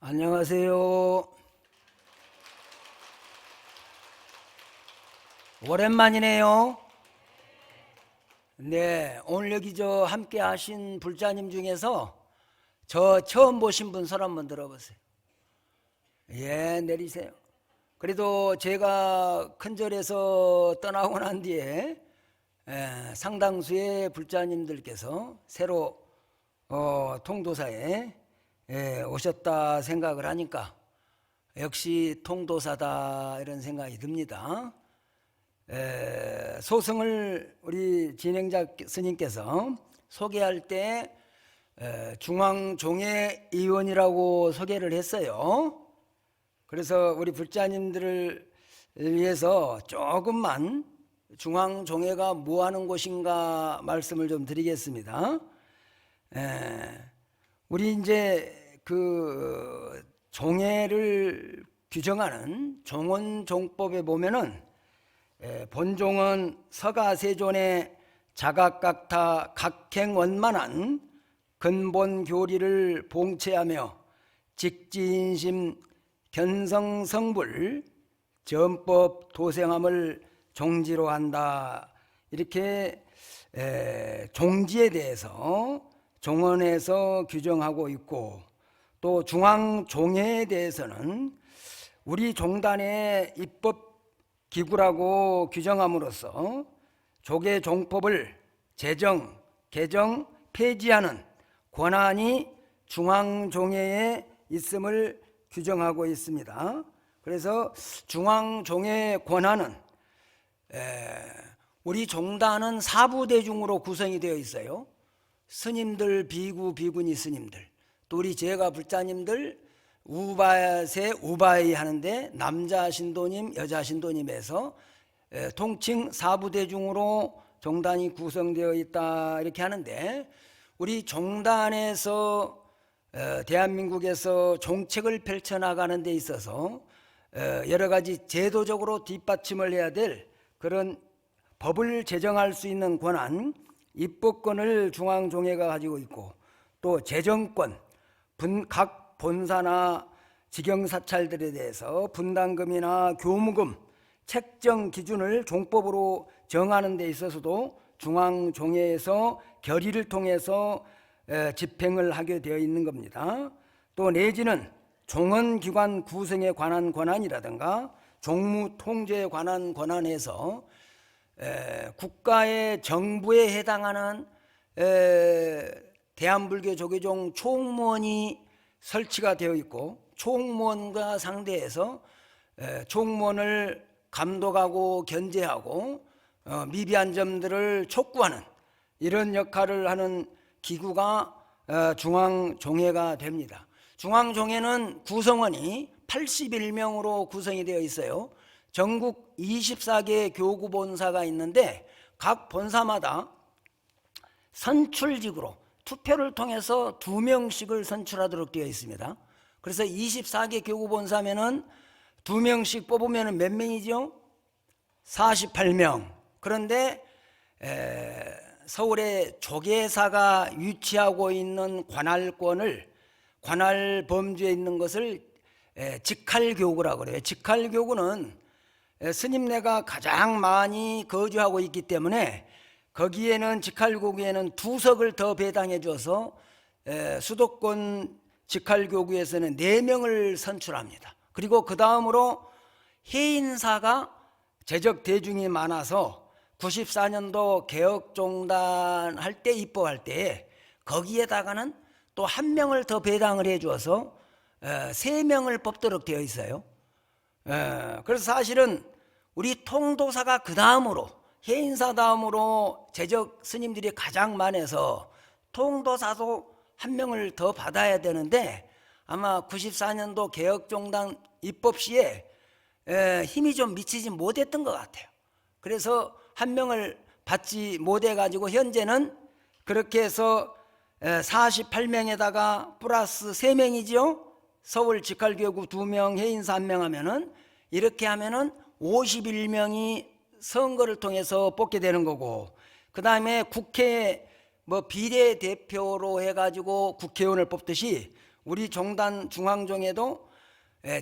안녕하세요. 오랜만이네요. 네, 오늘 여기 함께 하신 불자님 중에서 저 처음 보신 분 손 한번 들어보세요. 예, 내리세요. 그래도 제가 큰절에서 떠나고 난 뒤에 상당수의 불자님들께서 새로 통도사에 오셨다 생각을 하니까 역시 통도사다 이런 생각이 듭니다. 소승을 우리 진행자 스님께서 소개할 때 중앙종회의원이라고 소개를 했어요. 그래서 우리 불자님들을 위해서 조금만 중앙종회가 뭐 하는 곳인가 말씀을 좀 드리겠습니다. 우리 이제 그 종회를 규정하는 종원종법에 보면은 본종은 서가세존의 자각각타 각행원만한 근본 교리를 봉체하며 직지인심 견성성불 전법 도생함을 종지로 한다. 이렇게 종지에 대해서 종원에서 규정하고 있고, 또 중앙종회에 대해서는 우리 종단의 입법기구라고 규정함으로써 조계 종법을 제정, 개정, 폐지하는 권한이 중앙종회에 있음을 규정하고 있습니다. 그래서 중앙종회의 권한은 우리 종단은 사부대중으로 구성이 되어 있어요. 스님들, 비구, 비구니 스님들, 또 우리 제가 불자님들 우바세 우바이 하는데 남자 신도님, 여자 신도님에서 통칭 사부대중으로 종단이 구성되어 있다 이렇게 하는데, 우리 종단에서 대한민국에서 종책을 펼쳐나가는 데 있어서 여러 가지 제도적으로 뒷받침을 해야 될 그런 법을 제정할 수 있는 권한, 입법권을 중앙종회가 가지고 있고, 또 재정권, 각 본사나 직영사찰들에 대해서 분담금이나 교무금 책정 기준을 종법으로 정하는 데 있어서도 중앙종회에서 결의를 통해서 집행을 하게 되어 있는 겁니다. 또 내지는 종언기관 구성에 관한 권한이라든가 종무통제에 관한 권한에서 국가의 정부에 해당하는 대한불교 조계종 총무원이 설치가 되어 있고, 총무원과 상대해서 총무원을 감독하고 견제하고 미비한 점들을 촉구하는 이런 역할을 하는 기구가 중앙종회가 됩니다. 중앙종회는 구성원이 81명으로 구성이 되어 있어요. 전국 24개 교구본사가 있는데 각 본사마다 선출직으로 투표를 통해서 2명씩을 선출하도록 되어 있습니다. 그래서 24개 교구본사면은 2명씩 뽑으면 몇 명이죠? 48명. 그런데 서울에 조계사가 유치하고 있는 관할권을, 관할 범주에 있는 것을 직할교구라고 그래요. 직할교구는 스님네가 가장 많이 거주하고 있기 때문에 거기에는 직할교구에는 2석을 더 배당해 줘서 수도권 직할교구에서는 4명을 선출합니다. 그리고 그 다음으로 해인사가 재적 대중이 많아서 94년도 개혁종단 할 때, 입법할 때 거기에다가는 또 1명을 더 배당을 해 줘서 3명을 뽑도록 되어 있어요. 그래서 사실은 우리 통도사가 그 다음으로, 해인사 다음으로 재적 스님들이 가장 많아서 통도사도 1명을 더 받아야 되는데, 아마 94년도 개혁종단 입법 시에 힘이 좀 미치지 못했던 것 같아요. 그래서 1명을 받지 못해 가지고 현재는 그렇게 해서 48명에다가 플러스 3명이죠. 서울 직할교구 2명, 해인사 1명 하면은, 이렇게 하면은 51명이 선거를 통해서 뽑게 되는 거고, 그 다음에 국회에 비례대표로 해가지고 국회의원을 뽑듯이 우리 종단 중앙종에도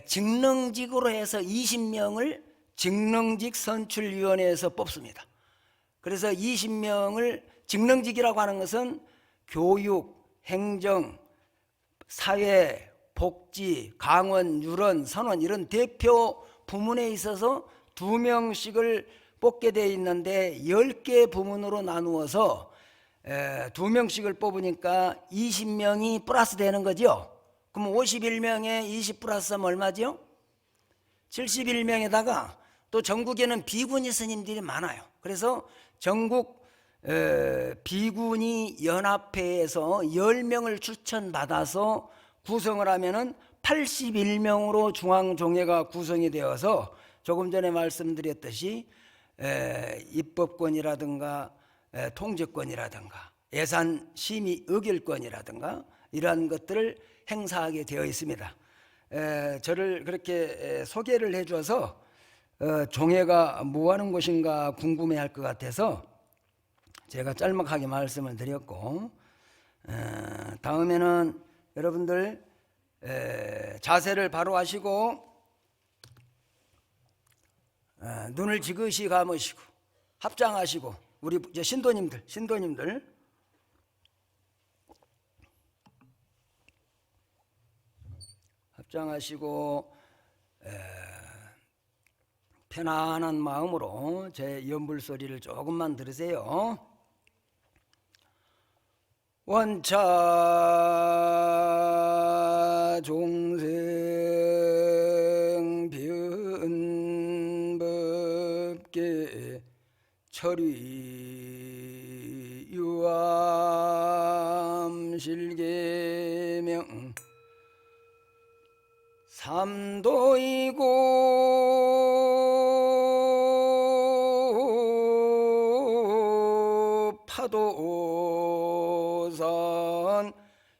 직능직으로 해서 20명을 직능직 선출위원회에서 뽑습니다. 그래서 20명을 직능직이라고 하는 것은 교육, 행정, 사회, 복지, 강원, 유런, 선원 이런 대표 부문에 있어서 2명씩을 뽑게 되어 있는데 10개 부문으로 나누어서 2명씩을 뽑으니까 20명이 플러스 되는 거죠. 그럼 51명에 20 플러스하면 얼마죠? 71명에다가 또 전국에는 비구니 스님들이 많아요. 그래서 전국 비구니 연합회에서 10명을 추천받아서 구성을 하면은 81명으로 중앙종회가 구성이 되어서 조금 전에 말씀드렸듯이 입법권이라든가 통제권이라든가 예산 심의 의결권이라든가 이러한 것들을 행사하게 되어 있습니다. 저를 그렇게 소개를 해줘서 종회가 뭐 하는 곳인가 궁금해할 것 같아서 제가 짤막하게 말씀을 드렸고, 다음에는 여러분들 자세를 바로 하시고 눈을 지그시 감으시고 합장하시고, 우리 이제 신도님들 합장하시고 편안한 마음으로 제 연불 소리를 조금만 들으세요. 원차 종생 변법계 철위 유암 실계명 삼도이고 파도산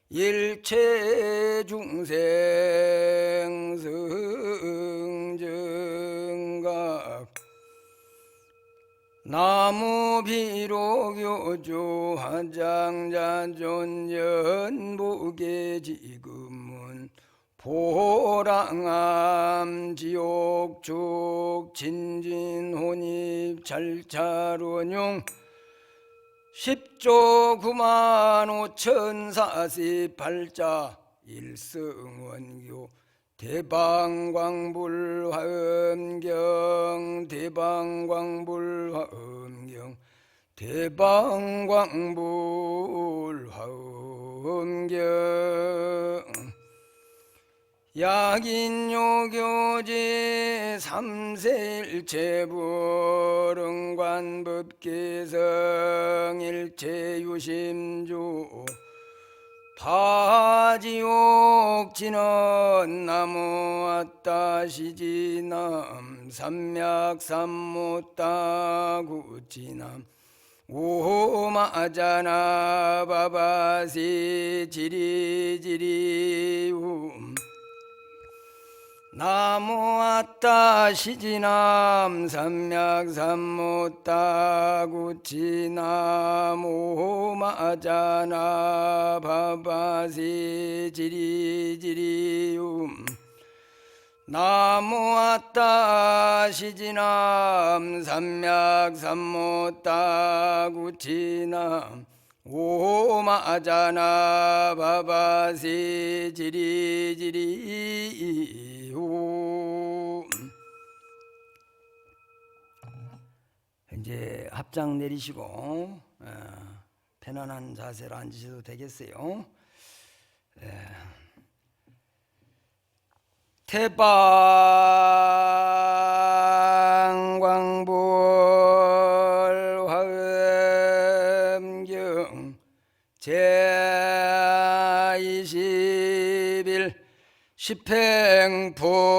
일체 중생 승정각 나무 비록 요조 한장자존 연복의 지금은 보랑암 지옥죽 진진혼입 잘차론용 10조 9만 5,048자 일승원교 대방광불화엄경 대방광불화엄경 대방광불화엄경 약인요교제 3세 일체불응관법계성 일체유심주 파지옥진원 나무아따시지남 삼맥삼무따구지남 오마자나 바바시 지리지리움 나무아따 시지남 삼맥삼무따구치남 오마자나 바바시 지리지리움 나무아따 시지남 삼맥삼무따구치남 오마자나 바바시 지리지리 이제 합장 내리시고 편안한 자세로 앉으셔도 되겠어요. 태방광불 화엄경 제21 십행품이로다나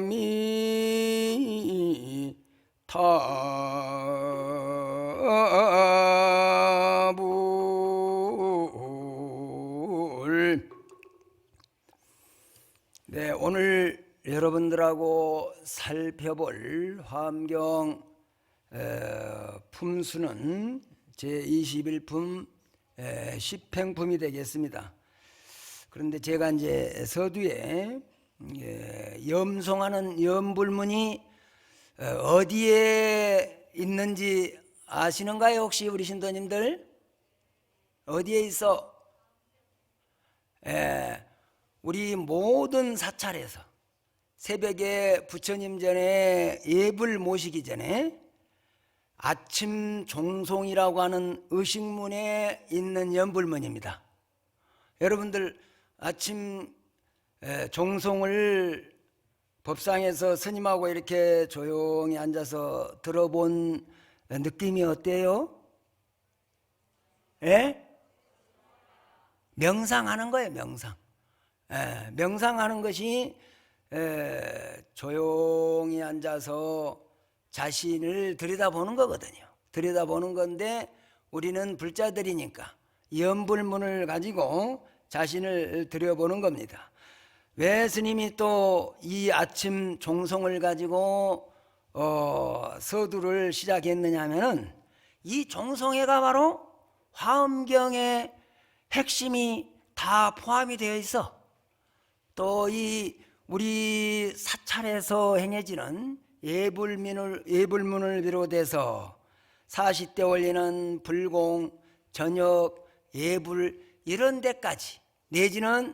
아미타 여러분들하고 살펴볼 화엄경 품수는 제21품 십행품이 되겠습니다. 그런데 제가 이제 서두에 염송하는 염불문이 어디에 있는지 아시는가요? 혹시 우리 신도님들? 어디에 있어? 우리 모든 사찰에서 새벽에 부처님 전에 예불 모시기 전에 아침 종송이라고 하는 의식문에 있는 염불문입니다. 여러분들 아침 종송을 법상에서 스님하고 이렇게 조용히 앉아서 들어본 느낌이 어때요? 예? 명상하는 거예요, 명상. 명상하는 것이 조용히 앉아서 자신을 들여다보는 거거든요. 들여다보는 건데 우리는 불자들이니까 염불문을 가지고 자신을 들여보는 겁니다. 왜 스님이 또 이 아침 종송을 가지고 서두를 시작했느냐 하면은 이 종송회가 바로 화엄경의 핵심이 다 포함이 되어 있어. 또 이 우리 사찰에서 행해지는 예불문을 비롯해서 40대 올리는 불공, 저녁, 예불 이런 데까지 내지는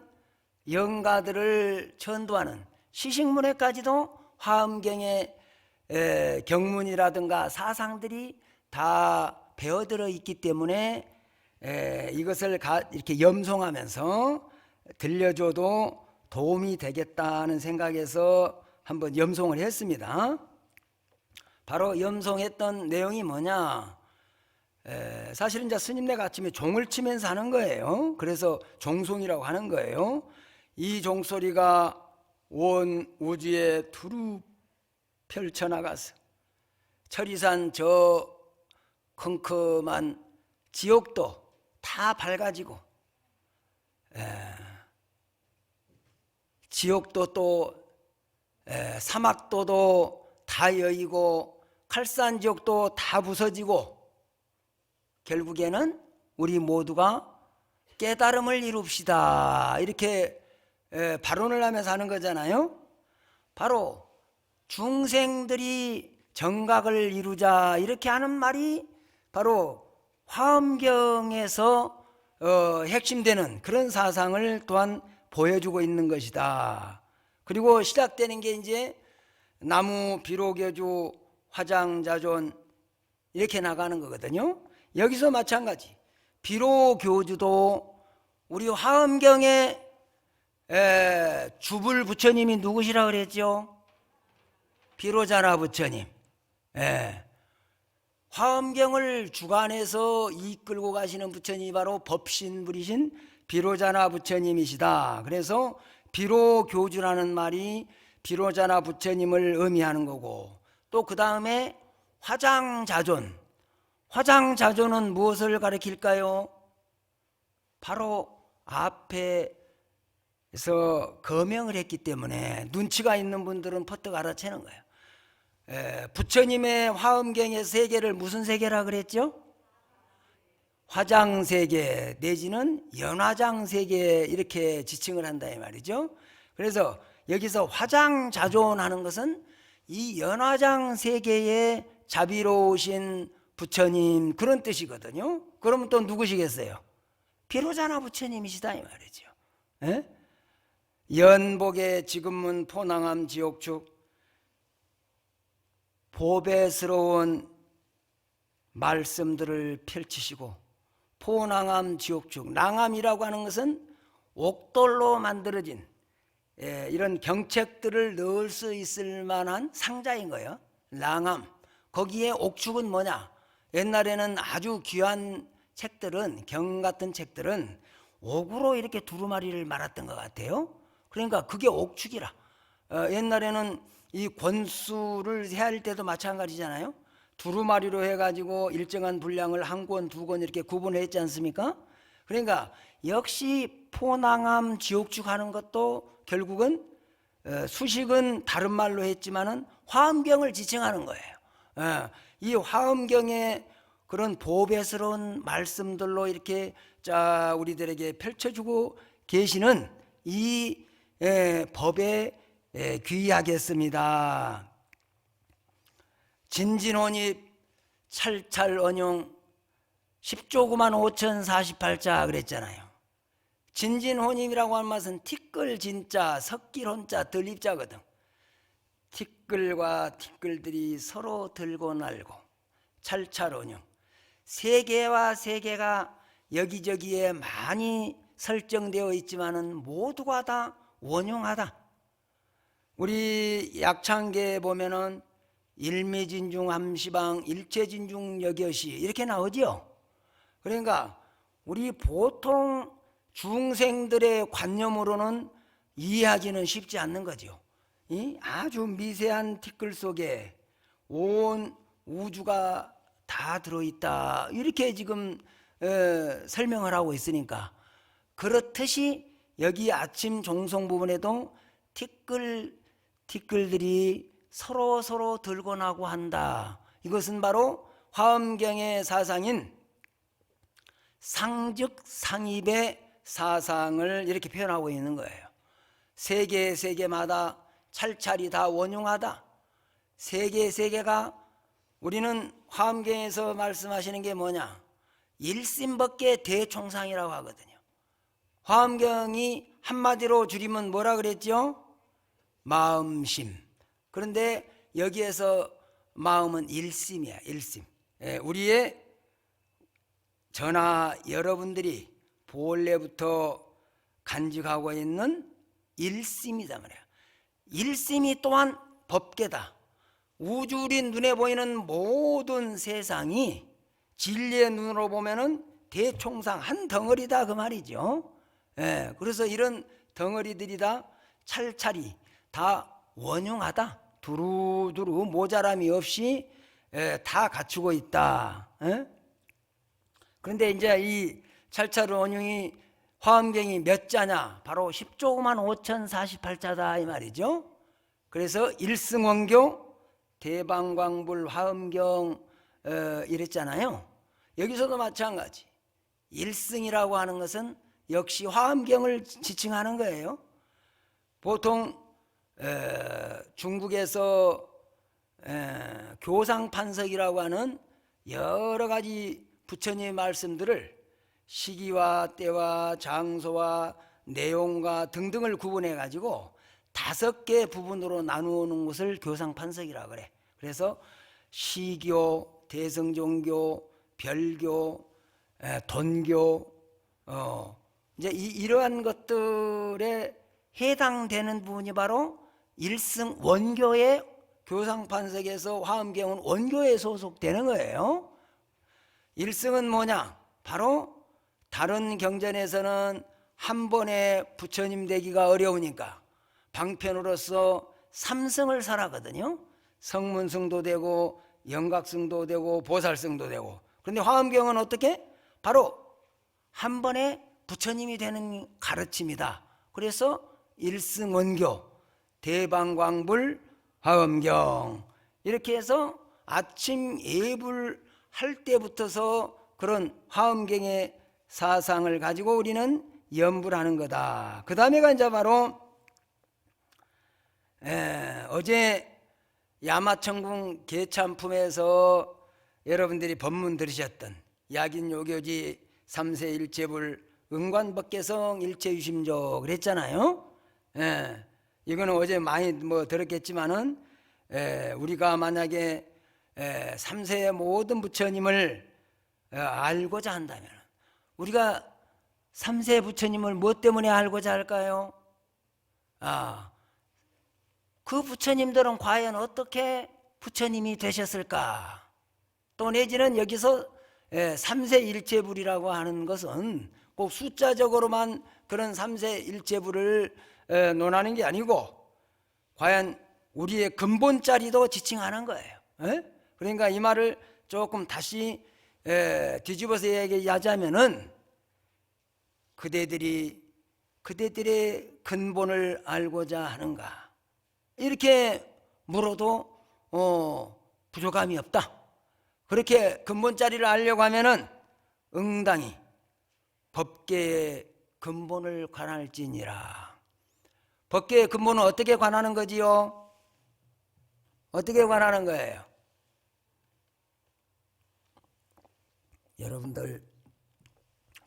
영가들을 천도하는 시식문에까지도 화엄경의 경문이라든가 사상들이 다 배어들어 있기 때문에 이것을 이렇게 염송하면서 들려줘도 도움이 되겠다는 생각에서 한번 염송을 했습니다. 바로 염송했던 내용이 뭐냐? 사실은 이제 스님네가 아침에 종을 치면서 하는 거예요. 그래서 종송이라고 하는 거예요. 이 종소리가 온 우주에 두루 펼쳐나가서 철이산 저 컴컴한 지옥도 다 밝아지고 지옥도 또 사막도도 다 여의고 칼산지옥도 다 부서지고 결국에는 우리 모두가 깨달음을 이룹시다 이렇게 발언을 하면서 하는 거잖아요. 바로 중생들이 정각을 이루자 이렇게 하는 말이 바로 화엄경에서 핵심되는 그런 사상을 또한 보여주고 있는 것이다. 그리고 시작되는 게 이제 나무 비로교주 화장자존 이렇게 나가는 거거든요. 여기서 마찬가지 비로교주도 우리 화엄경의 주불 부처님이 누구시라 그랬죠? 비로자나 부처님. 화엄경을 주관해서 이끌고 가시는 부처님이 바로 법신불이신 비로자나 부처님이시다. 그래서 비로교주라는 말이 비로자나 부처님을 의미하는 거고 또 그 다음에 화장자존. 화장자존은 무엇을 가리킬까요? 바로 앞에서 거명을 했기 때문에 눈치가 있는 분들은 퍼뜩 알아채는 거예요. 부처님의 화엄경의 세계를 무슨 세계라 그랬죠? 화장세계 내지는 연화장세계 이렇게 지칭을 한다 이 말이죠. 그래서 여기서 화장자존하는 것은 이 연화장세계의 자비로우신 부처님 그런 뜻이거든요. 그러면 또 누구시겠어요? 비로자나 부처님이시다 이 말이죠. 연복의 지금은 포낭암 지옥축 보배스러운 말씀들을 펼치시고 포낭암 지옥축 낭암이라고 하는 것은 옥돌로 만들어진 이런 경책들을 넣을 수 있을 만한 상자인 거예요. 낭암 거기에 옥축은 뭐냐? 옛날에는 아주 귀한 책들은 경 같은 책들은 옥으로 이렇게 두루마리를 말았던 것 같아요. 그러니까 그게 옥축이라. 옛날에는 이 권수를 헤아릴 때도 마찬가지잖아요. 두루마리로 해가지고 일정한 분량을 한 권, 두 권 이렇게 구분을 했지 않습니까? 그러니까 역시 포낭암 지옥축 하는 것도 결국은 수식은 다른 말로 했지만은 화엄경을 지칭하는 거예요. 이 화엄경의 그런 보배스러운 말씀들로 이렇게 우리들에게 펼쳐주고 계시는 이 법에 귀의하겠습니다. 진진혼입 찰찰언용 10조 9만 5,048자 그랬잖아요. 진진혼입이라고 하는 것은 티끌 진자, 섞일 혼자, 들입자거든. 티끌과 티끌들이 서로 들고 날고 찰찰언용. 세계와 세계가 여기저기에 많이 설정되어 있지만은 모두가 다 원용하다. 우리 약창계에 보면은 일미진중 함시방 일체진중 여겨시 이렇게 나오죠. 그러니까 우리 보통 중생들의 관념으로는 이해하기는 쉽지 않는 거죠. 이 아주 미세한 티끌 속에 온 우주가 다 들어있다 이렇게 지금 설명을 하고 있으니까, 그렇듯이 여기 아침 종송 부분에도 티끌들이 서로 들고 나고 한다. 이것은 바로 화엄경의 사상인 상즉상입의 사상을 이렇게 표현하고 있는 거예요. 세계마다 찰찰이 다 원용하다. 세계가 우리는 화엄경에서 말씀하시는 게 뭐냐? 일심법계 대총상이라고 하거든요. 화엄경이 한마디로 줄이면 뭐라 그랬죠? 마음심. 그런데 여기에서 마음은 일심이야, 일심. 우리의 저나 여러분들이 본래부터 간직하고 있는 일심이다 말이야. 일심이 또한 법계다. 우주리 눈에 보이는 모든 세상이 진리의 눈으로 보면은 대총상 한 덩어리다 그 말이죠. 그래서 이런 덩어리들이 다 찰찰이 다 원용하다. 두루두루 모자람이 없이 다 갖추고 있다. 그런데 이제 이 찰찰 원용이 화엄경이 몇 자냐? 바로 10조 9만 5,048자다 이 말이죠. 그래서 일승원교 대방광불 화엄경 이랬잖아요. 여기서도 마찬가지. 일승이라고 하는 것은 역시 화엄경을 지칭하는 거예요. 보통 중국에서 교상판석이라고 하는 여러 가지 부처님의 말씀들을 시기와 때와 장소와 내용과 등등을 구분해 가지고 5개 부분으로 나누는 것을 교상판석이라고 그래. 그래서 시교, 대성종교, 별교, 돈교, 이제 이러한 것들에 해당되는 부분이 바로 일승 원교의 교상판석에서 화엄경은 원교에 소속되는 거예요. 일승은 뭐냐? 바로 다른 경전에서는 한 번에 부처님 되기가 어려우니까 방편으로서 3승을 설하거든요. 성문승도 되고 영각승도 되고 보살승도 되고. 그런데 화엄경은 어떻게? 바로 한 번에 부처님이 되는 가르침이다. 그래서 일승원교, 대방광불, 화엄경 이렇게 해서 아침 예불 할 때부터서 그런 화엄경의 사상을 가지고 우리는 연불을 하는 거다. 그 다음에가 이제 바로 어제 야마천궁 계참품에서 여러분들이 법문 들으셨던 약인요교지 3세 일체불 은관법계성 일체유심조 그랬잖아요. 이거는 어제 많이 들었겠지만은 우리가 만약에 3세의 모든 부처님을 알고자 한다면 우리가 3세 부처님을 무엇 때문에 알고자 할까요? 그 부처님들은 과연 어떻게 부처님이 되셨을까? 또 내지는 여기서 3세 일체불이라고 하는 것은 꼭 숫자적으로만 그런 3세 일체불을 논하는 게 아니고 과연 우리의 근본자리도 지칭하는 거예요. 그러니까 이 말을 조금 다시 뒤집어서 얘기하자면은 그대들의 근본을 알고자 하는가? 이렇게 물어도 부족함이 없다. 그렇게 근본자리를 알려고 하면은 응당히 법계의 근본을 관할지니라. 법계의 근본은 어떻게 관하는 거지요? 어떻게 관하는 거예요? 여러분들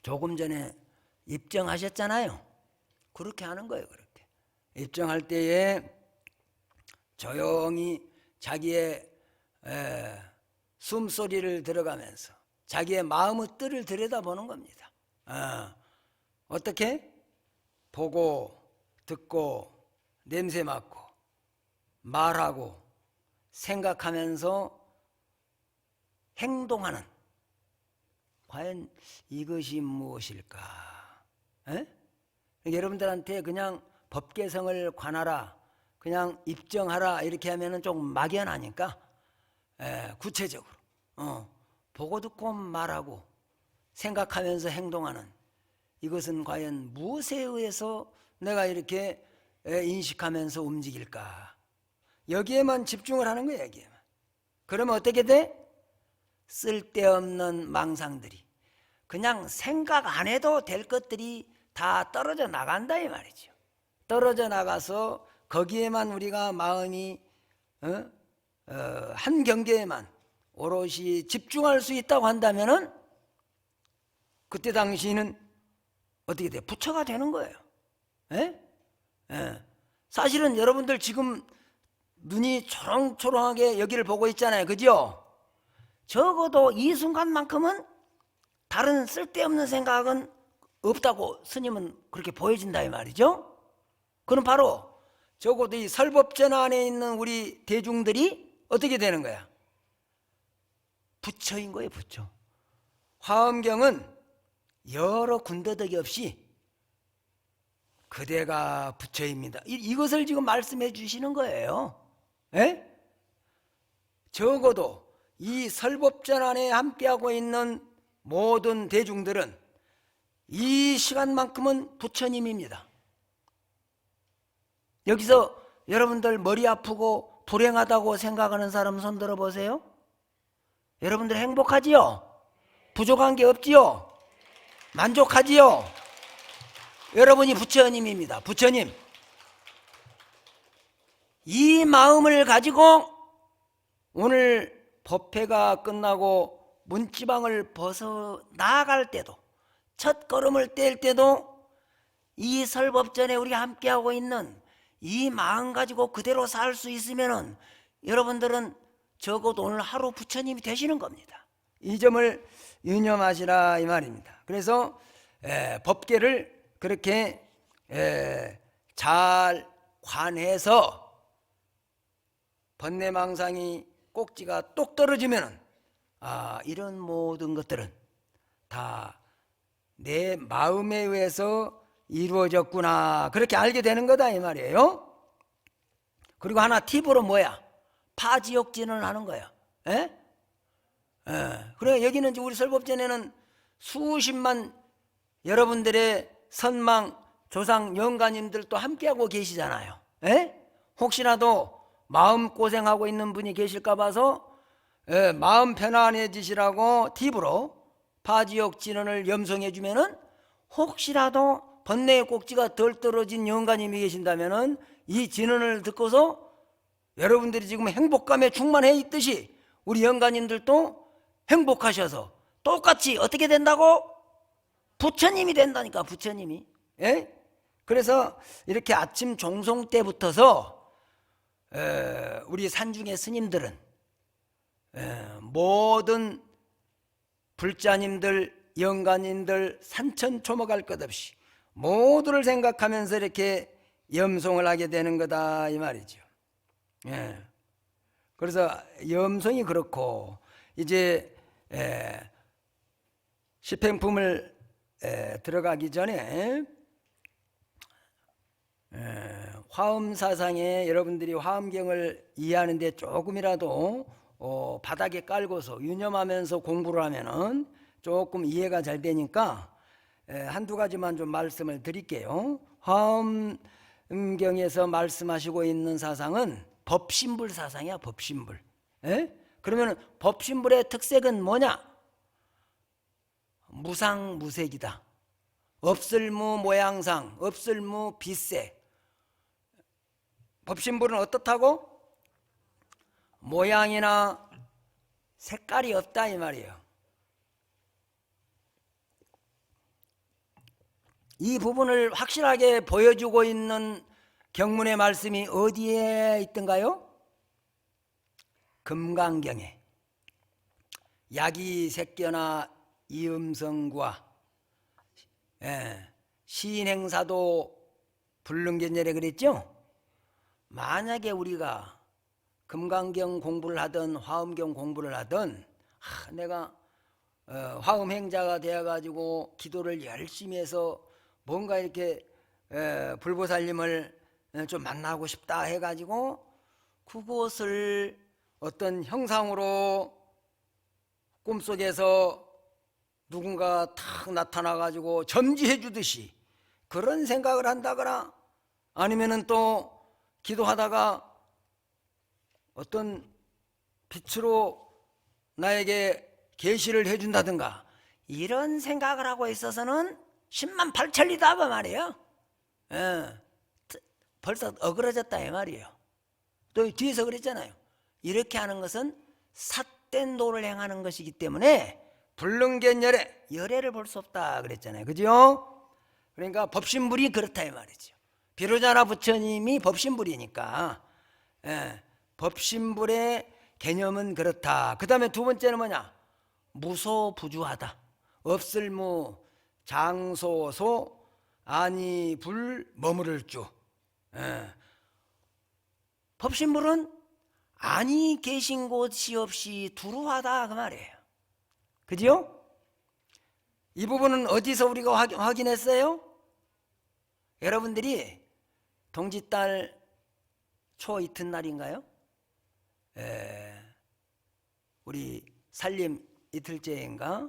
조금 전에 입정하셨잖아요. 그렇게 하는 거예요. 그렇게 입정할 때에 조용히 자기의 숨소리를 들어가면서 자기의 마음의 뜰을 들여다보는 겁니다. 어떻게? 보고 듣고 냄새 맡고 말하고 생각하면서 행동하는, 과연 이것이 무엇일까? 여러분들한테 그냥 법계성을 관하라, 그냥 입정하라 이렇게 하면은 좀 막연하니까 구체적으로 보고 듣고 말하고 생각하면서 행동하는, 이것은 과연 무엇에 의해서 내가 이렇게 인식하면서 움직일까? 여기에만 집중을 하는 거예요. 여기에만. 그러면 어떻게 돼? 쓸데없는 망상들이, 그냥 생각 안 해도 될 것들이 다 떨어져 나간다 이 말이죠. 떨어져 나가서 거기에만 우리가 마음이 한 경계에만 오롯이 집중할 수 있다고 한다면은 그때 당시는 어떻게 돼? 부처가 되는 거예요. 사실은 여러분들 지금 눈이 초롱초롱하게 여기를 보고 있잖아요. 그죠? 적어도 이 순간만큼은 다른 쓸데없는 생각은 없다고 스님은 그렇게 보여진다 이 말이죠. 그럼 바로 적어도 이 설법전 안에 있는 우리 대중들이 어떻게 되는 거야? 부처인 거예요. 부처. 화엄경은 여러 군더더기 없이 그대가 부처입니다, 이것을 지금 말씀해 주시는 거예요. 적어도 이 설법전 안에 함께하고 있는 모든 대중들은 이 시간만큼은 부처님입니다. 여기서 여러분들 머리 아프고 불행하다고 생각하는 사람 손 들어보세요. 여러분들 행복하지요? 부족한 게 없지요? 만족하지요? 여러분이 부처님입니다. 부처님. 이 마음을 가지고 오늘 법회가 끝나고 문지방을 벗어 나아갈 때도, 첫 걸음을 뗄 때도 이 설법전에 우리가 함께하고 있는 이 마음 가지고 그대로 살 수 있으면은 여러분들은 적어도 오늘 하루 부처님이 되시는 겁니다. 이 점을 유념하시라 이 말입니다. 그래서 법계를 그렇게 잘 관해서 번뇌망상이 꼭지가 똑 떨어지면 이런 모든 것들은 다 내 마음에 의해서 이루어졌구나, 그렇게 알게 되는 거다 이 말이에요. 그리고 하나 팁으로 뭐야? 파지옥진을 하는 거야. 그래, 여기는 우리 설법전에는 수십만 여러분들의 선망 조상 영가님들도 함께하고 계시잖아요. 혹시라도 마음고생하고 있는 분이 계실까 봐서 마음 편안해지시라고 팁으로 파지옥 진언을 염송해 주면은 혹시라도 번뇌의 꼭지가 덜 떨어진 영가님이 계신다면은 이 진언을 듣고서 여러분들이 지금 행복감에 충만해 있듯이 우리 영가님들도 행복하셔서 똑같이 어떻게 된다고? 부처님이 된다니까, 부처님이. 그래서 이렇게 아침 종송 때부터서 우리 산중의 스님들은 모든 불자님들, 영가님들 산천초목할 것 없이 모두를 생각하면서 이렇게 염송을 하게 되는 거다 이 말이죠. 그래서 염송이 그렇고, 이제 집행품을 들어가기 전에 화엄사상에 여러분들이 화엄경을 이해하는데 조금이라도 바닥에 깔고서 유념하면서 공부를 하면은 조금 이해가 잘 되니까 한두 가지만 좀 말씀을 드릴게요. 화엄 경에서 말씀하시고 있는 사상은 법신불 사상이야. 법신불. 에? 그러면 법신불의 특색은 뭐냐? 무상무색이다. 없을무 모양상, 없을무 빛세. 법신불은 어떻다고? 모양이나 색깔이 없다 이 말이에요. 이 부분을 확실하게 보여주고 있는 경문의 말씀이 어디에 있던가요? 금강경에. 야기색견나 이음성과 시인행사도 불능견열에 그랬죠? 만약에 우리가 금강경 공부를 하든 화엄경 공부를 하든 내가 화엄행자가 되어가지고 기도를 열심히 해서 뭔가 이렇게 불보살님을 좀 만나고 싶다 해가지고 그곳을 어떤 형상으로 꿈속에서 누군가 탁 나타나가지고 점지해 주듯이 그런 생각을 한다거나 아니면은 또 기도하다가 어떤 빛으로 나에게 계시를 해준다든가 이런 생각을 하고 있어서는 10만 8천리다 그 말이에요. 벌써 어그러졌다 이 말이에요. 또 뒤에서 그랬잖아요. 이렇게 하는 것은 삿된 도를 행하는 것이기 때문에 불능견열에 열애를 볼 수 없다 그랬잖아요. 그죠? 그러니까 법신불이 그렇다 이 말이죠. 비로자나 부처님이 법신불이니까 법신불의 개념은 그렇다. 그 다음에 두 번째는 뭐냐? 무소부주하다. 없을무 장소소 아니 불 머무를 주. 법신불은 아니 계신 곳이 없이 두루하다 그 말이에요. 그죠? 이 부분은 어디서 우리가 확인했어요? 여러분들이 동짓달 초 이튿날인가요? 우리 살림 이틀째인가?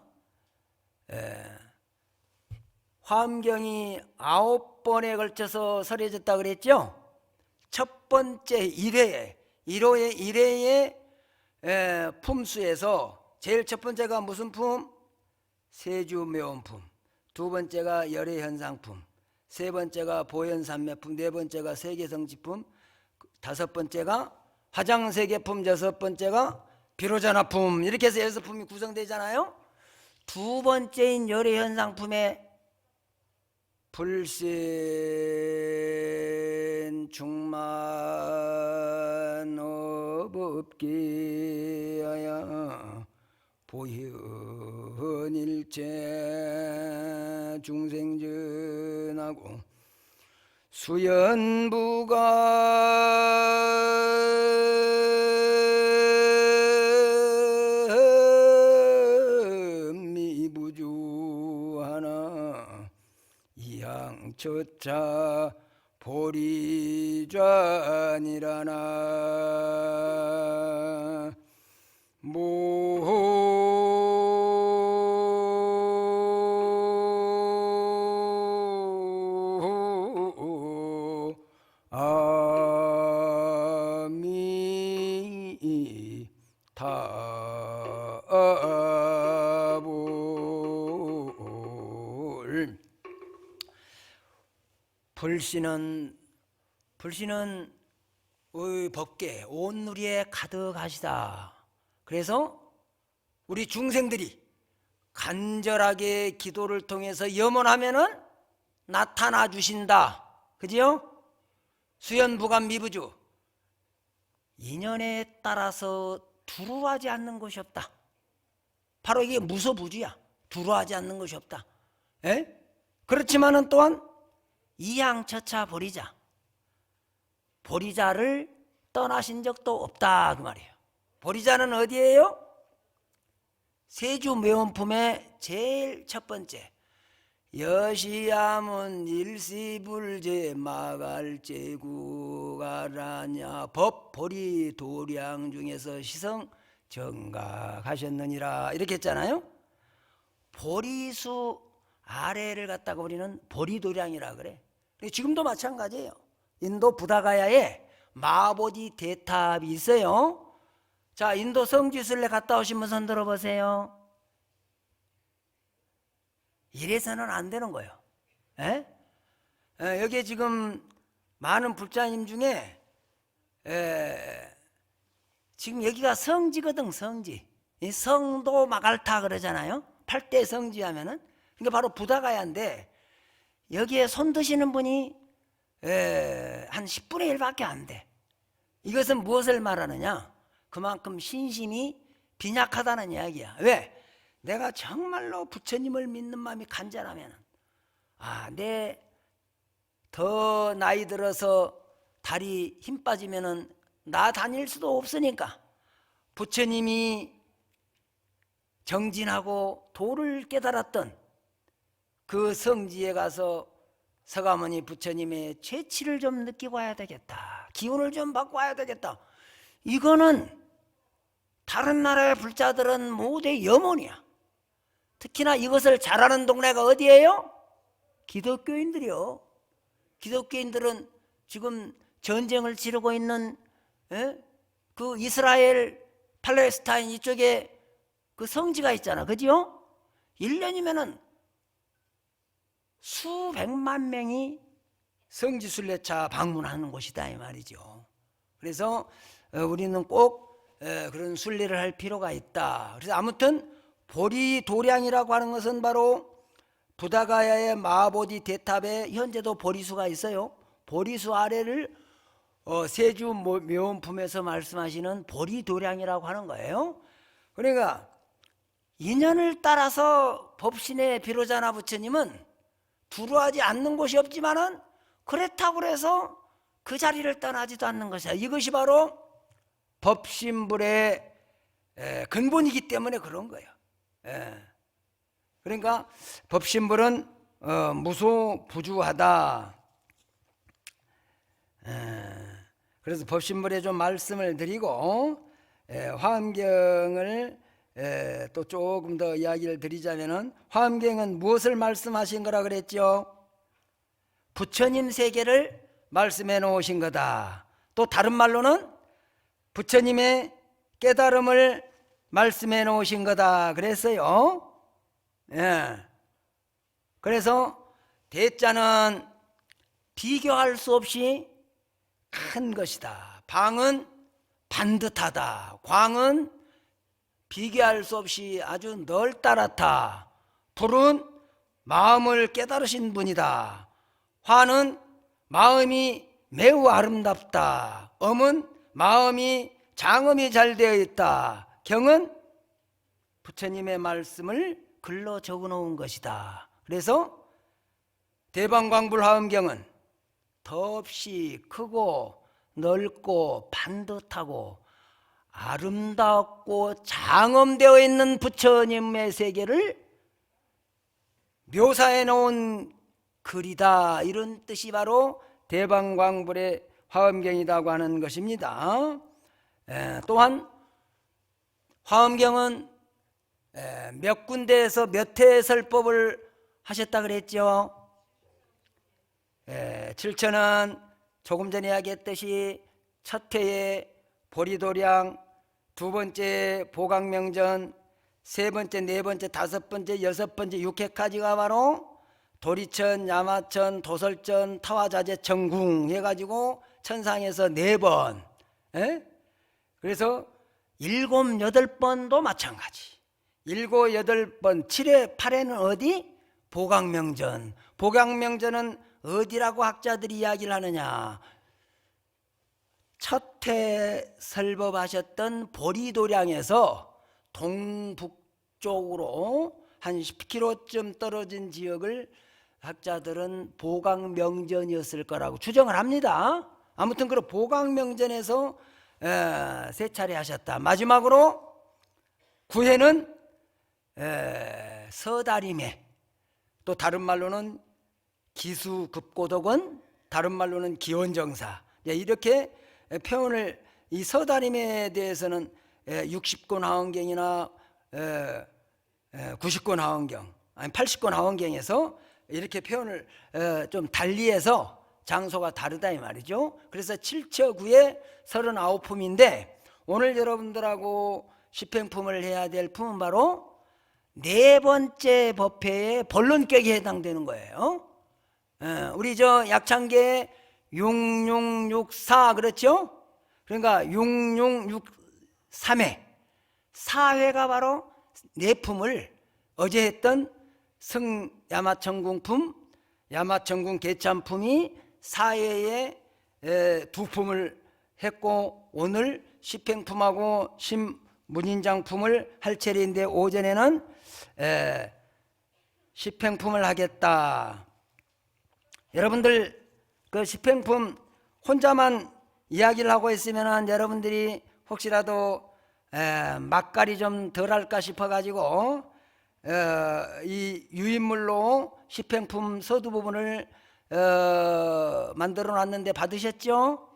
화엄경이 9번에 걸쳐서 설해졌다 그랬죠? 첫 번째 1회의 품수에서 제일 첫 번째가 무슨 품? 세주묘원품. 두 번째가 열애현상품. 세 번째가 보현산매품. 네 번째가 세계성지품. 다섯 번째가 화장세계품. 여섯 번째가 비로자나품. 이렇게 해서 여섯 품이 구성되잖아요. 두 번째인 열애현상품에 불신 중만 없게 하여 보현일체 중생전하고 수연부가 미부주하나 이양처차 보리좌니라나 불신은 법계 온누리에 가득하시다. 그래서 우리 중생들이 간절하게 기도를 통해서 염원하면은 나타나 주신다. 그지요? 수연부감 미부주. 인연에 따라서 두루하지 않는 것이 없다. 바로 이게 무소부주야. 두루하지 않는 것이 없다. 그렇지만은 또한 이양처차 보리자. 보리자를 떠나신 적도 없다 그 말이에요. 보리자는 어디예요? 세주묘원품의 제일 첫 번째 여시야문 일시불제 마갈제구가라냐 법보리 도량 중에서 시성 정각하셨느니라 이렇게 했잖아요. 보리수 아래를 갖다가 우리는 보리도량이라 그래. 지금도 마찬가지예요. 인도 부다가야에 마보디 대탑이 있어요. 자, 인도 성지순례 갔다 오신 분 손 들어보세요. 이래서는 안 되는 거예요. 에? 여기에 지금 많은 불자님 중에 지금 여기가 성지거든. 성지. 이 성도 마갈타 그러잖아요. 8대 성지 하면은. 그러니까 바로 부다가야인데 여기에 손 드시는 분이 한 10분의 1밖에 안 돼. 이것은 무엇을 말하느냐? 그만큼 신심이 빈약하다는 이야기야. 왜? 내가 정말로 부처님을 믿는 마음이 간절하면 내 더 나이 들어서 다리 힘 빠지면은 나 다닐 수도 없으니까 부처님이 정진하고 도를 깨달았던 그 성지에 가서 서가모니 부처님의 죄치를 좀 느끼고 와야 되겠다. 기운을 좀 받고 와야 되겠다. 이거는 다른 나라의 불자들은 모두 염원이야. 특히나 이것을 잘하는 동네가 어디예요? 기독교인들이요. 기독교인들은 지금 전쟁을 치르고 있는 그 이스라엘 팔레스타인 이쪽에 그 성지가 있잖아. 그죠? 1년이면은 수백만 명이 성지순례차 방문하는 곳이다 이 말이죠. 그래서 우리는 꼭 그런 순례를 할 필요가 있다. 그래서 아무튼 보리도량이라고 하는 것은 바로 부다가야의 마보디 대탑에 현재도 보리수가 있어요. 보리수 아래를 세주 묘원품에서 말씀하시는 보리도량이라고 하는 거예요. 그러니까 인연을 따라서 법신의 비로자나 부처님은 두루하지 않는 곳이 없지만은 그렇다고 해서 그 자리를 떠나지도 않는 것이야. 이것이 바로 법신불의 근본이기 때문에 그런 거예요. 그러니까 법신불은 무소부주하다. 그래서 법신불에 좀 말씀을 드리고 화엄경을 또 조금 더 이야기를 드리자면은 화엄경은 무엇을 말씀하신 거라 그랬죠? 부처님 세계를 말씀해 놓으신 거다. 또 다른 말로는 부처님의 깨달음을 말씀해 놓으신 거다 그랬어요. 그래서 대자는 비교할 수 없이 큰 것이다. 방은 반듯하다. 광은 비교할 수 없이 아주 넓다랗다. 불은 마음을 깨달으신 분이다. 화는 마음이 매우 아름답다. 엄은 마음이 장음이 잘 되어 있다. 경은 부처님의 말씀을 글로 적어 놓은 것이다. 그래서 대방광불화엄경은 덥이 크고 넓고 반듯하고 아름답고 장엄되어 있는 부처님의 세계를 묘사해 놓은 글이다. 이런 뜻이 바로 대방광불의 화엄경이라고 하는 것입니다. 또한 화엄경은 몇 군데에서 몇 회 설법을 하셨다 그랬죠. 7천은 조금 전에 이야기했듯이 첫 회에 보리도량, 두 번째 보강명전, 세 번째, 네 번째, 다섯 번째, 여섯 번째, 6회까지가 바로 도리천, 야마천, 도설천, 타화자재, 정궁 해가지고 천상에서 4번. 그래서 7, 8번도 마찬가지. 7, 8번, 7회, 8회는 어디? 보강명전. 보강명전은 어디라고 학자들이 이야기를 하느냐? 첫회 설법하셨던 보리도량에서 동북쪽으로 한 10km쯤 떨어진 지역을 학자들은 보강명전이었을 거라고 추정을 합니다. 아무튼 그 보강명전에서 3차례 하셨다. 마지막으로 9회는 서다림에, 또 다른 말로는 기수급고덕원, 다른 말로는 기원정사, 이렇게 표현을, 이 서다림에 대해서는 60권 하원경이나 90권 하원경, 아니 80권 하원경에서 이렇게 표현을 좀 달리해서 장소가 다르다 이 말이죠. 그래서 7처9의 39품인데 오늘 여러분들하고 집행품을 해야 될 품은 바로 네 번째 법회의 본론격에 해당되는 거예요. 우리 저 약창계 6664 그렇죠? 그러니까 6663회 4회가 바로 네 품을 어제 했던 승야마천궁품, 야마천궁 개참품이 4회에 두 품을 했고 오늘 십행품하고 신문인장품을 할 차례인데 오전에는 십행품을 하겠다. 여러분들 그 십행품 혼자만 이야기를 하고 있으면 여러분들이 혹시라도 막갈이 좀 덜할까 싶어가지고 이 유인물로 십행품 서두 부분을 만들어 놨는데 받으셨죠?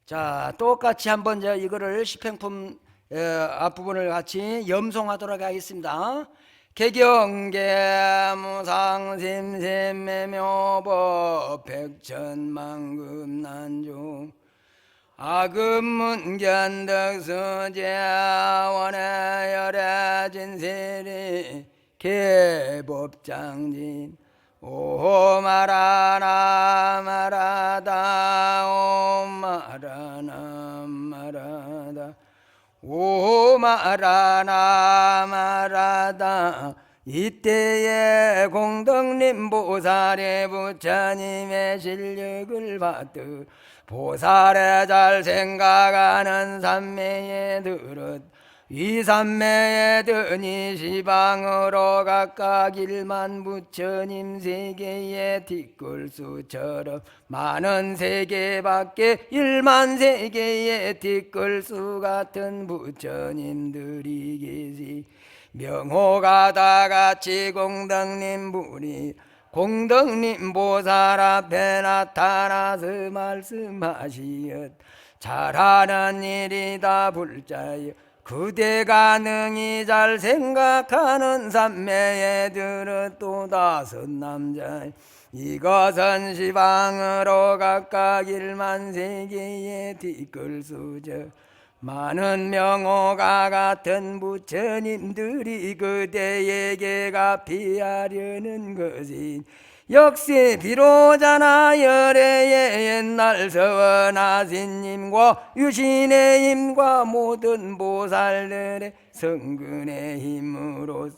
자, 똑같이 한번 이거를 십행품 앞부분을 같이 염송하도록 하겠습니다. 개경계무상심심매묘법 백천만금난중 아금문견덕수제원의 열애진세리 개법장진 오마라나 마라다 오마라나 마라다 오마라나 마라다 이때에 공덕님 보살의 부처님의 실력을 받듯 보살에 잘 생각하는 삼매에 들었 이 삼매에 드니 시방으로 각각 1만 부처님 세계의 뒷글수처럼 많은 세계밖에 1만 세계의 뒷글수 같은 부처님들이 계시 명호가 다같이 공덕님 부리 공덕님 보살 앞에 나타나서 말씀하시었 잘하는 일이다 불자여 그대가 능히 잘 생각하는 삼매에 들어 또 다섯 남자 이것은 시방으로 각각 1만 세계의 뒷글수저 많은 명호가 같은 부처님들이 그대에게 갚이하려는 것이 역시 비로자나 열애의 옛날 서원하신님과 유신의 힘과 모든 보살들의 성근의 힘으로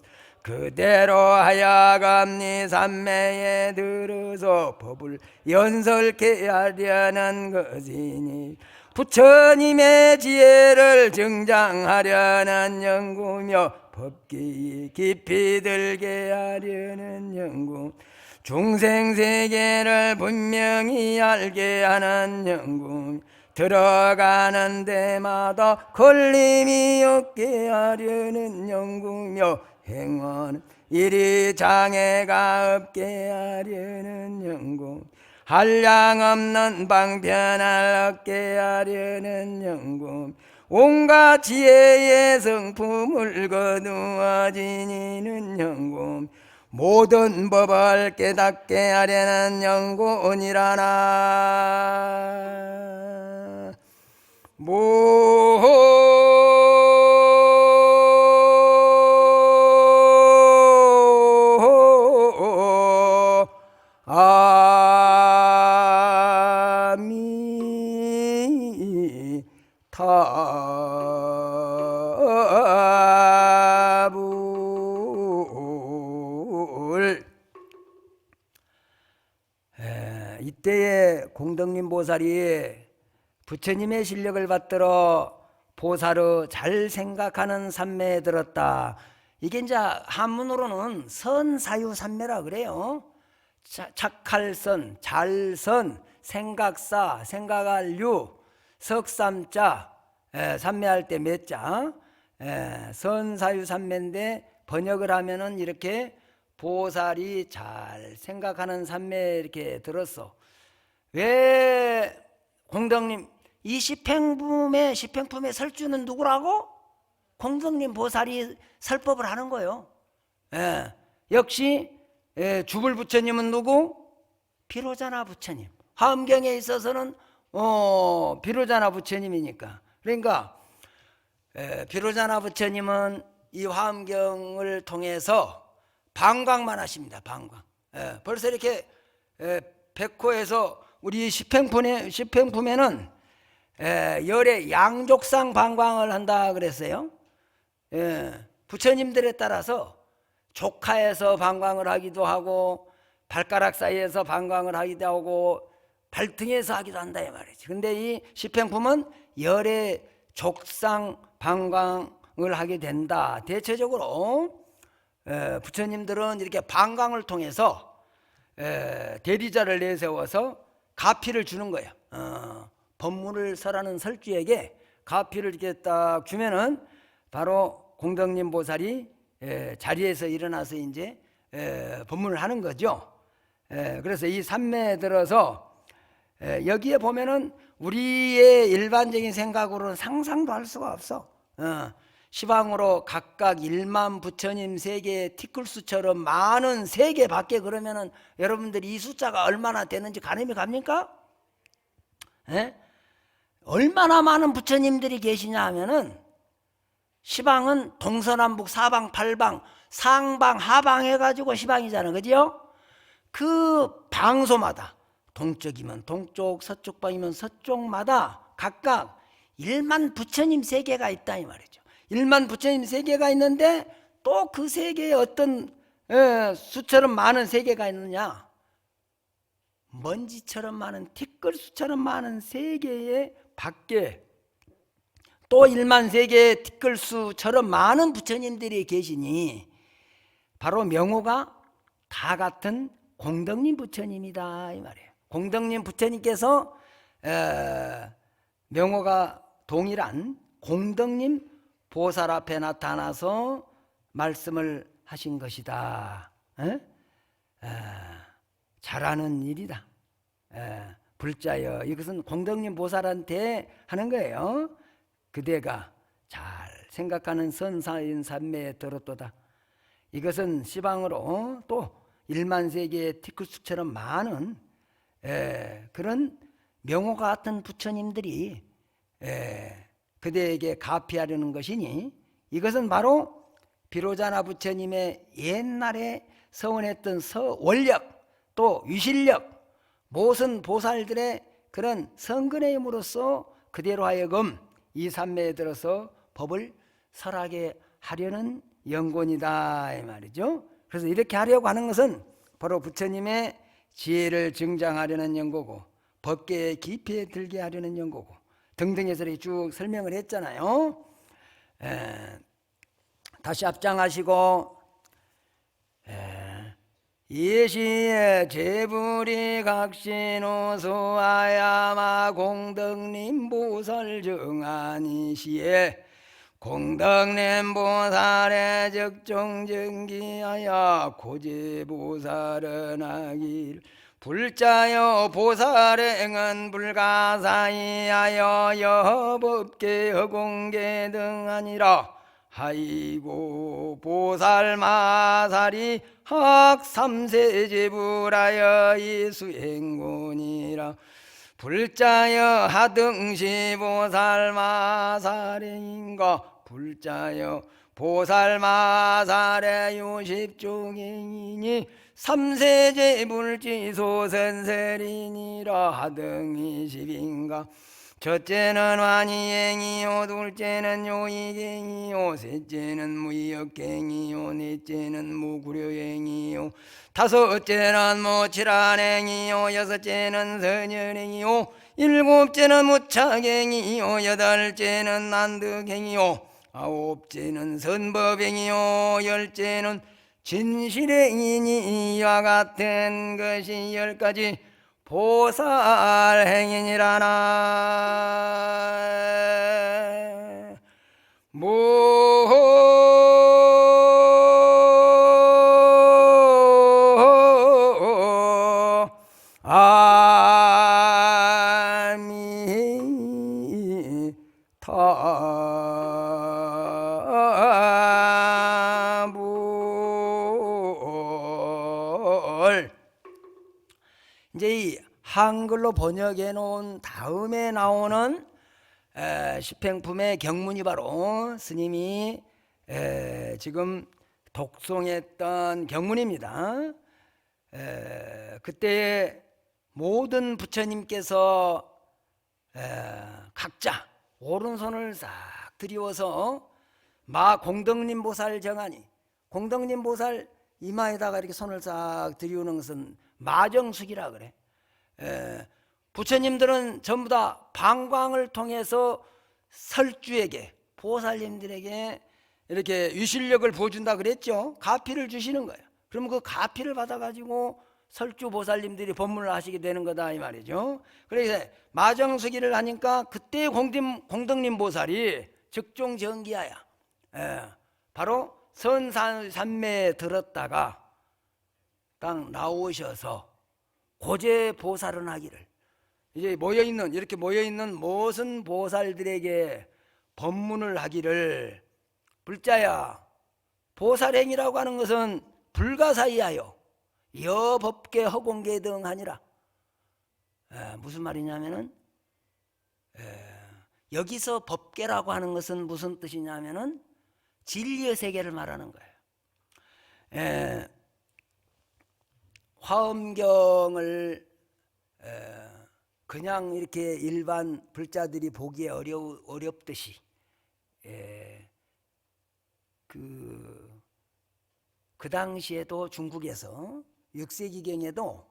그대로 하여금 네 삼매에 들어서 법을 연설케 하려는 것이니 부처님의 지혜를 증장하려는 연구며 법기 깊이 들게 하려는 연구 중생세계를 분명히 알게 하는 연구 들어가는 데마다 걸림이 없게 하려는 연구며 행하는 일이 장애가 없게 하려는 연구 한량없는 방편을 얻게 하려는 연구 온갖 지혜의 성품을 거두어 지니는 연구 모든 법을 깨닫게 하려는 연구니라나 이때에 공덕님 보살이 부처님의 실력을 받들어 보살의 잘 생각하는 삼매에 들었다. 이게 이제 한문으로는 선사유삼매라 그래요. 착할 선, 잘선, 생각사, 생각할 유, 석삼자, 삼매할 때 몇 자, 선사유삼매인데 번역을 하면은 이렇게 보살이 잘 생각하는 삼매 이렇게 들었어. 왜 공덕님 이 십행품의 설주는 누구라고? 공덕님 보살이 설법을 하는 거예요. 역시 주불부처님은 누구? 비로자나 부처님. 화엄경에 있어서는 비로자나 부처님이니까. 그러니까 비로자나 부처님은 이 화엄경을 통해서 방광만 하십니다. 방광. 벌써 이렇게 백호에서 우리 십행품에는 열의 양족상 방광을 한다 그랬어요. 부처님들에 따라서 족하에서 방광을 하기도 하고 발가락 사이에서 방광을 하기도 하고 발등에서 하기도 한다 이 말이지. 근데 이 십행품은 열의 족상 방광을 하게 된다. 대체적으로 부처님들은 이렇게 방광을 통해서 대리자를 내세워서 가피를 주는 거예요. 법문을 설하는 설주에게 가피를 이렇게 딱 주면은 바로 공덕님 보살이 자리에서 일어나서 이제 법문을 하는 거죠. 그래서 이 삼매에 들어서 여기에 보면은 우리의 일반적인 생각으로는 상상도 할 수가 없어. 시방으로 각각 1만 부처님 세계의 티끌수처럼 많은 세계 밖에 그러면은 여러분들이 이 숫자가 얼마나 되는지 가늠이 갑니까? 얼마나 많은 부처님들이 계시냐 하면은 시방은 동서남북 사방 팔방 상방 하방 해가지고 시방이잖아, 그죠? 그 방소마다 동쪽이면 동쪽, 서쪽방이면 서쪽마다 각각 1만 부처님 세계가 있다 이 말이죠. 1만 부처님 세계가 있는데 또 그 세계에 어떤 수처럼 많은 세계가 있느냐? 먼지처럼 많은 티끌수처럼 많은 세계의 밖에 또 1만 세계의 티끌수처럼 많은 부처님들이 계시니 바로 명호가 다 같은 공덕님 부처님이다 이 말이에요. 공덕님 부처님께서 명호가 동일한 공덕님 보살 앞에 나타나서 말씀을 하신 것이다. 잘하는 일이다. 불자여, 이것은 공덕님 보살한테 하는 거예요. 그대가 잘 생각하는 선사인 삼매에 들었도다. 이것은 시방으로 또 1만 세계의 티끌수처럼 많은 그런 명호 같은 부처님들이 그대에게 가피하려는 것이니 이것은 바로 비로자나 부처님의 옛날에 서원했던 원력 또 위실력 모든 보살들의 그런 성근의 힘으로써 그대로 하여금 이 삼매에 들어서 법을 설하게 하려는 연곤이다 이 말이죠. 그래서 이렇게 하려고 하는 것은 바로 부처님의 지혜를 증장하려는 연고고 법계의 깊이에 들게 하려는 연고고 등등해서 쭉 설명을 했잖아요. 다시 앞장하시고 예시에 제불이 각신호소아야마 공덕님 보살 정하니시에 공덕님 보살의 적종정기하여 고제보살은 하길 불자여 보살행은 불가사의하여 여법계 허공계 등 아니라 하이고 보살마살이 학삼세제불하여 이수행군이라 불자여 하등시 보살마살행인가 불자여 보살마살의 유십중이니 삼세제불지소선설이니라 하등이십인가 첫째는 완이행이요 둘째는 요이행이요 셋째는 무역행이요 넷째는 무구려행이요 다섯째는 무칠한행이요 여섯째는 선열행이요 일곱째는 무착행이요 여덟째는 난득행이요 아홉째는 선법행이요 열째는 진실행이니 이와 같은 것이 10가지 보살행이니라나 이제 한글로 번역해 놓은 다음에 나오는 십행품의 경문이 바로 스님이 지금 독송했던 경문입니다. 그때 모든 부처님께서 각자 오른손을 싹 들이워서 마 공덕님 보살 정하니, 공덕님 보살 이마에다가 이렇게 손을 싹 들이우는 것은 마정숙이라 그래. 부처님들은 전부 다 방광을 통해서 설주에게, 보살님들에게 이렇게 위실력을 보여준다 그랬죠. 가피를 주시는 거예요. 그러면 그 가피를 받아가지고 설주 보살님들이 법문을 하시게 되는 거다 이 말이죠. 그래서 마정수기를 하니까 그때 공덕님 보살이 즉종정기하야, 바로 선산매에 들었다가 딱 나오셔서 고제 보살은 하기를, 이제 모여있는, 이렇게 모여있는 모든 보살들에게 법문을 하기를, 불자야, 보살행이라고 하는 것은 불가사의하여 여법계 허공계 등 하니라. 무슨 말이냐면은, 여기서 법계라고 하는 것은 무슨 뜻이냐면은 진리의 세계를 말하는 거예요. 화엄경을 그냥 이렇게 일반 불자들이 보기에 어렵듯이 그 당시에도 중국에서 6세기경에도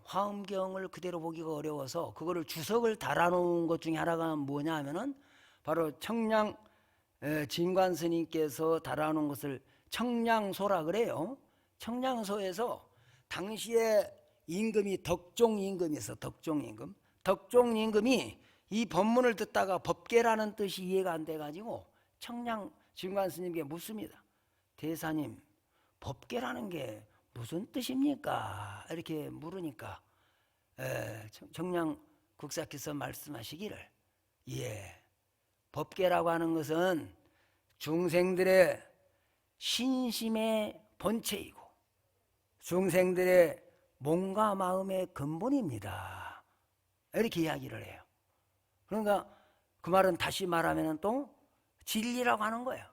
화엄경을 그대로 보기가 어려워서 그거를 주석을 달아놓은 것 중에 하나가 뭐냐 하면은 바로 청량 진관 스님께서 달아놓은 것을 청량소라 그래요. 청량소에서 당시에 임금이 덕종임금이 있어. 덕종임금. 덕종임금이 이 법문을 듣다가 법계라는 뜻이 이해가 안 돼가지고 청량 진관 스님께 묻습니다. 대사님, 법계라는 게 무슨 뜻입니까? 이렇게 물으니까 청량 국사께서 말씀하시기를, 법계라고 하는 것은 중생들의 신심의 본체이고 중생들의 몸과 마음의 근본입니다. 이렇게 이야기를 해요. 그러니까 그 말은 다시 말하면 또 진리라고 하는 거예요.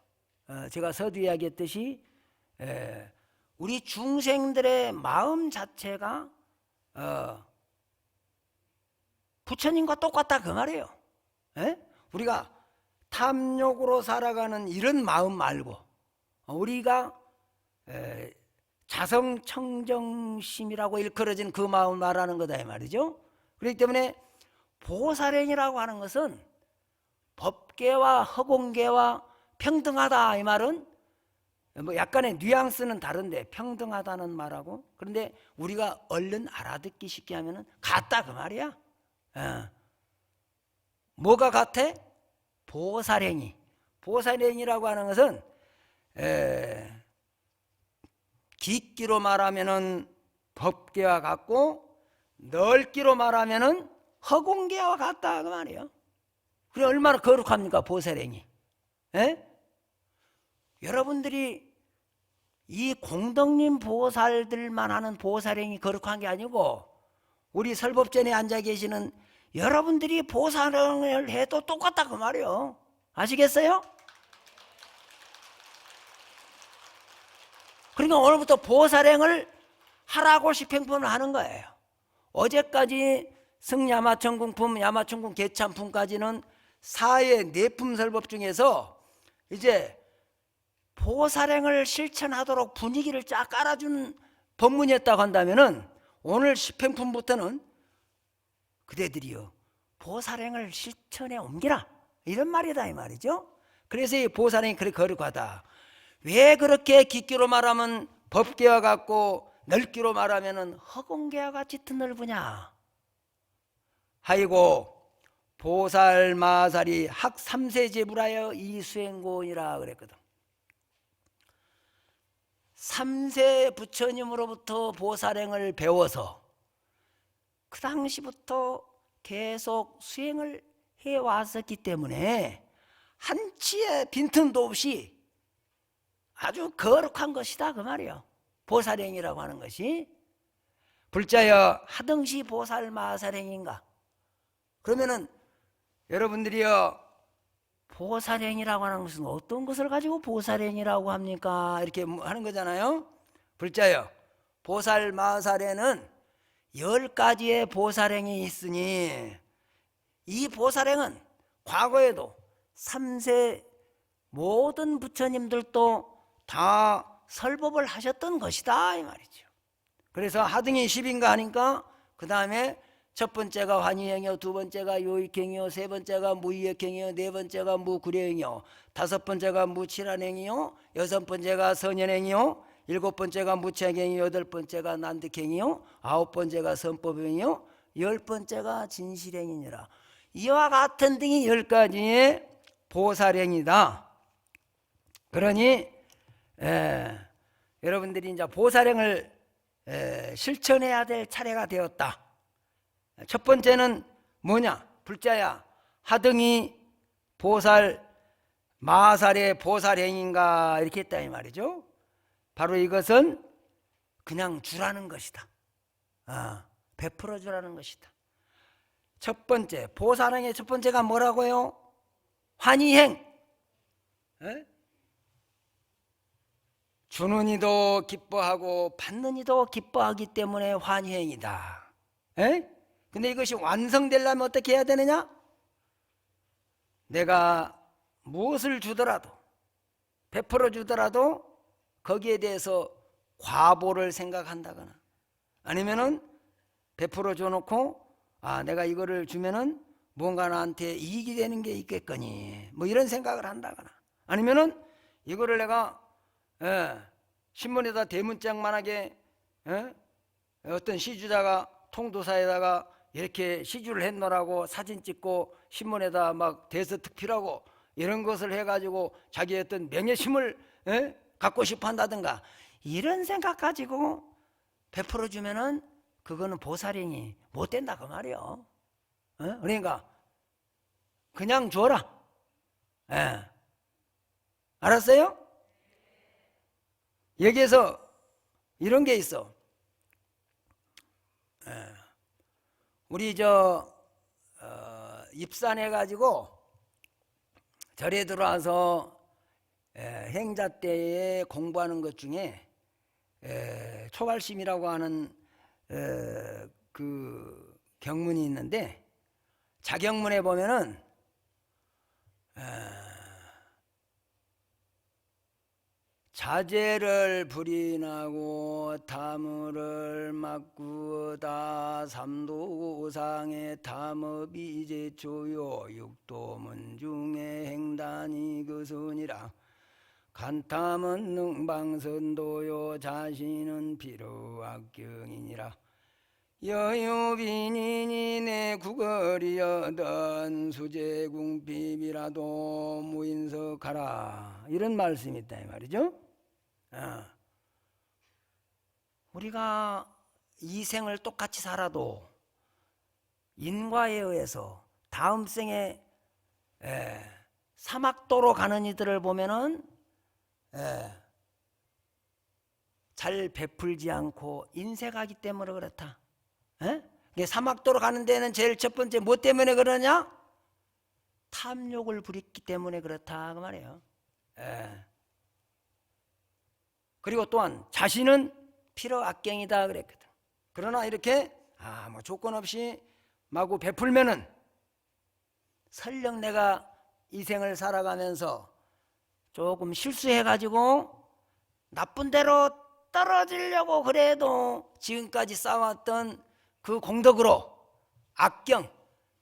제가 서두 이야기했듯이 우리 중생들의 마음 자체가 부처님과 똑같다 그 말이에요. 우리가 탐욕으로 살아가는 이런 마음 말고 우리가 자성청정심이라고 일컬어진 그 마음을 말하는 거다 이 말이죠. 그렇기 때문에 보살행이라고 하는 것은 법계와 허공계와 평등하다 이 말은 뭐 약간의 뉘앙스는 다른데 평등하다는 말하고, 그런데 우리가 얼른 알아듣기 쉽게 하면은 같다 그 말이야. 뭐가 같아? 보살행이. 보살행이라고 하는 것은 깊기로 말하면은 법계와 같고 넓기로 말하면은 허공계와 같다 그 말이에요. 그래 얼마나 거룩합니까 보살행이? 여러분들이 이 공덕님 보살들만 하는 보살행이 거룩한 게 아니고 우리 설법전에 앉아 계시는 여러분들이 보살행을 해도 똑같다 그 말이에요. 아시겠어요? 그러니까 오늘부터 보살행을 하라고 십행품을 하는 거예요. 어제까지 승야마천궁품, 야마천궁 개참품까지는 사의 내품 설법 중에서 이제 보살행을 실천하도록 분위기를 쫙 깔아준 법문이었다고 한다면은 오늘 십행품부터는 그대들이요 보살행을 실천에 옮기라 이런 말이다 이 말이죠. 그래서 이 보살행이 그렇게 거룩하다. 왜 그렇게 깊기로 말하면 법계와 같고 넓기로 말하면 허공계와 같이 넓으냐? 하이고 보살마살이 학 3세제불하여 이수행고이라 그랬거든. 3세 부처님으로부터 보살행을 배워서 그 당시부터 계속 수행을 해왔었기 때문에 한치의 빈틈도 없이 아주 거룩한 것이다 그 말이에요. 보살행이라고 하는 것이. 불자여 하등시 보살 마살행인가? 그러면은 여러분들이요, 보살행이라고 하는 것은 어떤 것을 가지고 보살행이라고 합니까? 이렇게 하는 거잖아요. 불자여 보살 마살에는 10가지의 보살행이 있으니 이 보살행은 과거에도 3세 모든 부처님들도 다 설법을 하셨던 것이다 이 말이죠. 그래서 하등이 10인가 하니까 그 다음에 첫 번째가 환희행이요, 두 번째가 요익행이요, 세 번째가 무의역행이요, 네 번째가 무구려행이요, 다섯 번째가 무칠한행이요, 여섯 번째가 선연행이요, 일곱 번째가 무책행이요, 여덟 번째가 난득행이요, 아홉 번째가 선법행이요, 열 번째가 진실행이니라. 이와 같은 등이 10가지의 보살행이다. 그러니 여러분들이 이제 보살행을 실천해야 될 차례가 되었다. 첫 번째는 뭐냐? 불자야 하등이 보살 마살의 보살행인가 이렇게 했다 이 말이죠. 바로 이것은 그냥 주라는 것이다. 베풀어 주라는 것이다. 첫 번째 보살행의 첫 번째가 뭐라고요? 환희행. 주는 이도 기뻐하고 받는 이도 기뻐하기 때문에 환희행이다. 근데 이것이 완성되려면 어떻게 해야 되느냐? 내가 무엇을 주더라도 베풀어 주더라도 거기에 대해서 과보를 생각한다거나 아니면은 베풀어 줘놓고 내가 이거를 주면은 뭔가 나한테 이익이 되는 게 있겠거니 뭐 이런 생각을 한다거나 아니면은 이거를 내가 신문에다 대문짝만하게 어떤 시주자가 통도사에다가 이렇게 시주를 했노라고 사진 찍고 신문에다 막 대서특필하고 이런 것을 해가지고 자기의 어떤 명예심을 갖고 싶어 한다든가 이런 생각 가지고 베풀어 주면은 그거는 보살행이 못 된다 그 말이요. 그러니까 그냥 줘라. 알았어요? 여기에서 이런 게 있어. 우리 입산해 가지고 절에 들어와서 행자 때에 공부하는 것 중에 초발심이라고 하는 그 경문이 있는데 자경문에 보면은 자재를 불인하고 탐을 막구다 삼도상의 탐업이 제초요 육도문 중에 행단이 그선이라 간탐은 능방선도요 자신은 필요악경이니라 여유빈인이 내 구걸이여던 수제궁비비라도 무인석하라 이런 말씀이 있다 이 말이죠. 우리가 이 생을 똑같이 살아도 인과에 의해서 다음 생에 사막도로 가는 이들을 보면은 잘 베풀지 않고 인색하기 때문에 그렇다. 사막도로 가는 데는 제일 첫 번째 뭐 때문에 그러냐? 탐욕을 부렸기 때문에 그렇다 그 말이에요. 그리고 또한 자신은 필요악경이다 그랬거든. 그러나 이렇게 뭐 조건 없이 마구 베풀면은 설령 내가 이 생을 살아가면서 조금 실수해가지고 나쁜 데로 떨어지려고 그래도 지금까지 쌓아왔던 그 공덕으로 악경,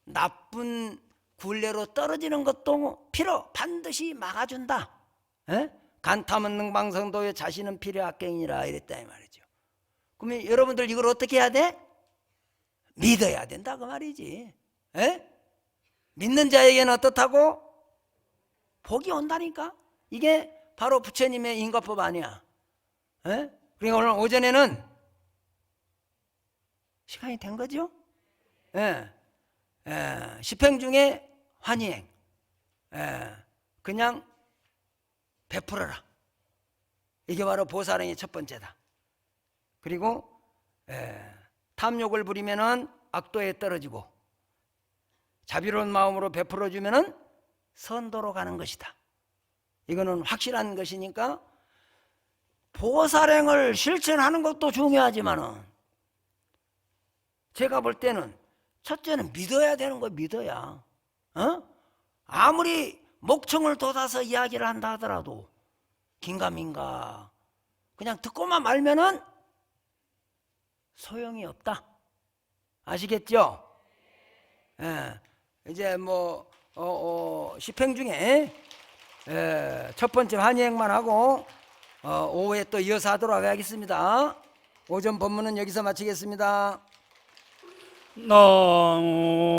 나쁜 굴레로 떨어지는 것도 필요 반드시 막아준다. 간탐은 능방성도의 자신은 필요 악경이라 이랬다 이 말이죠. 그러면 여러분들 이걸 어떻게 해야 돼? 믿어야 된다 그 말이지. 믿는 자에게는 어떻다고? 복이 온다니까. 이게 바로 부처님의 인과법 아니야. 그러니까 오늘 오전에는 시간이 된 거죠? 십행 중에 환희행. 그냥 베풀어라. 이게 바로 보살행의 첫 번째다. 그리고 탐욕을 부리면은 악도에 떨어지고 자비로운 마음으로 베풀어 주면은 선도로 가는 것이다. 이거는 확실한 것이니까 보살행을 실천하는 것도 중요하지만은 제가 볼 때는 첫째는 믿어야 되는 거 믿어야. 아무리 목청을 돋아서 이야기를 한다 하더라도 긴가민가 그냥 듣고만 말면은 소용이 없다. 아시겠죠? 예. 이제 뭐 집행 중에 첫 번째 환희행만 하고 오후에 또 이어서 하도록 하겠습니다. 오전 법문은 여기서 마치겠습니다. 너무